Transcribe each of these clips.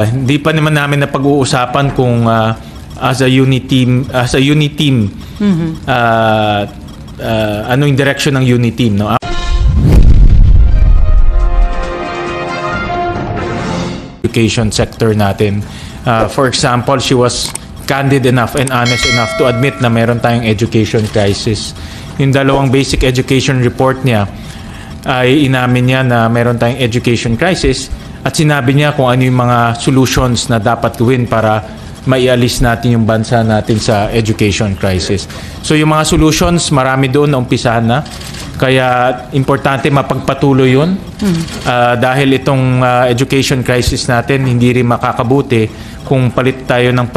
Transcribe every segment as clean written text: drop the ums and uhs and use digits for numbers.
Hindi pa naman namin napag-uusapan kung as a unit team, ano yung direction ng unit team, no? Education sector natin. For example, she was candid enough and honest enough to admit na meron tayong education crisis. Yung dalawang basic education report niya ay inamin niya na meron tayong education crisis at sinabi niya kung ano yung mga solutions na dapat gawin para maialis natin yung bansa natin sa education crisis. So yung mga solutions, marami doon na umpisahan na. Kaya importante mapagpatuloy yun dahil itong education crisis natin hindi rin makakabuti kung palit tayo ng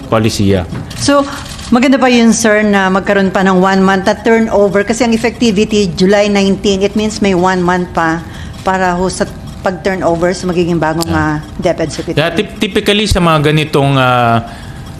polisiya. So, maganda pa yun, sir, na magkaroon pa ng 1 month na turnover kasi ang effectivity, July 19, it means may 1 month pa para ho sa pag-turnover sa magiging bagong DepEd Secretary. Yeah, typically sa mga ganitong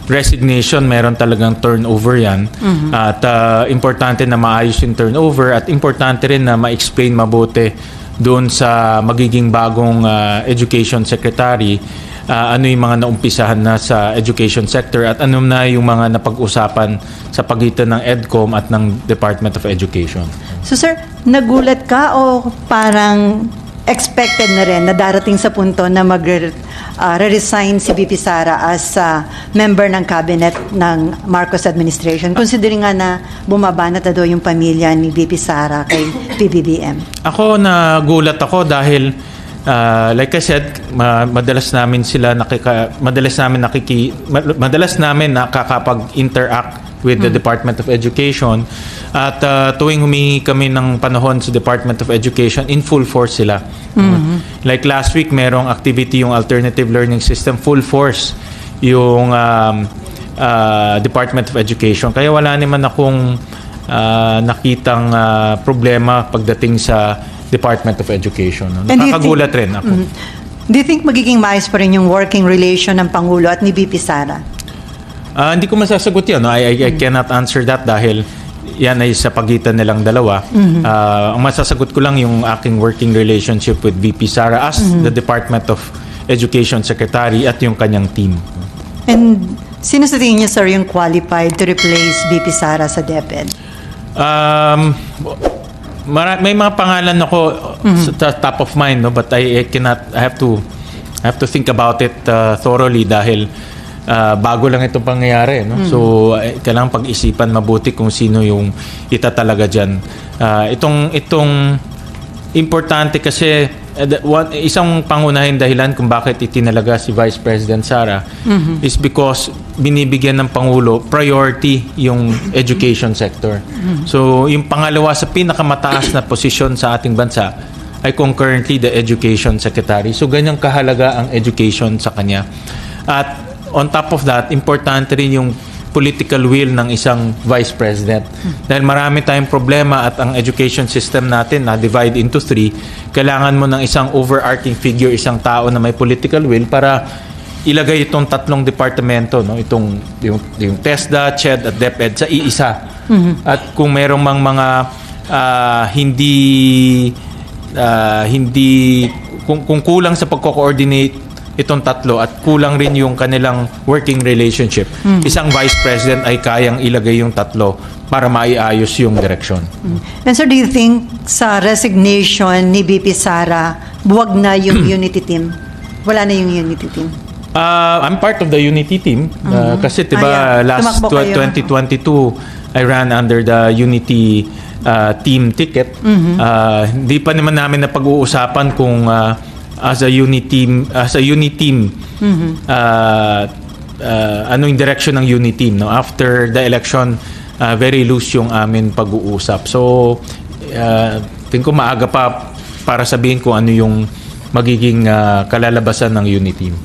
resignation, meron talagang turnover yan. At importante na maayos yung turnover at importante rin na ma-explain mabuti doon sa magiging bagong education secretary ano yung mga naumpisahan na sa education sector at ano na yung mga napag-usapan sa pagitan ng EDCOM at ng Department of Education. So, sir, nagulat ka o parang expected na rin na darating sa punto na mag-resign si VP Sara as member ng cabinet ng Marcos administration, considering nga na bumaba na daw yung pamilya ni VP Sara kay PBBM? Ako nagulat ako dahil like I said, madalas namin nakakapag-interact with the Department of Education at tuwing humingi kami ng panahon sa Department of Education, in full force sila. Like last week, merong activity yung alternative learning system, full force yung Department of Education. Kaya wala naman akong nakitang problema pagdating sa Department of Education. Nakakagulat rin ako. Do you think magiging maayos pa rin yung working relation ng Pangulo at ni VP Sara? Hindi ko masasagot yan. I cannot answer that dahil yan ay sa pagitan nilang dalawa. Ang masasagot ko lang yung aking working relationship with VP Sara as the Department of Education Secretary at yung kanyang team. And sino sa tingin niyo, sir, yung qualified to replace VP Sara sa DepEd? May mga pangalan ako sa top of mind, no, but I have to think about it thoroughly dahil bago lang itong pangyayari, no? So kailangan pag-isipan mabuti kung sino yung itatalaga diyan. Itong importante kasi isang pangunahing dahilan kung bakit itinalaga si Vice President Sara is because binibigyan ng Pangulo priority yung education sector. So yung pangalawa sa pinakamataas na posisyon sa ating bansa ay concurrently the Education Secretary. So ganyang kahalaga ang education sa kanya. At on top of that, importante rin yung political will ng isang vice president. Dahil marami tayong problema at ang education system natin na divide into 3, kailangan mo ng isang overarching figure, isang tao na may political will para ilagay itong tatlong departamento, no? Yung TESDA, CHED at DepEd sa iisa. At kung merong mga kung kulang sa pagko-coordinate itong tatlo at kulang rin yung kanilang working relationship, isang vice president ay kayang ilagay yung tatlo para maiayos yung direksyon. And sir, do you think sa resignation ni VP Sara, buwag na yung unity team? Wala na yung unity team? I'm part of the unity team kasi diba last 2022 I ran under the unity team ticket. Hindi pa naman namin napag-uusapan kung as a unit team, ano yung direction ng unit team, no? After the election, very loose yung amin pag-uusap. So, tingin ko maaga pa para sabihin kung ano yung magiging kalalabasan ng unit team.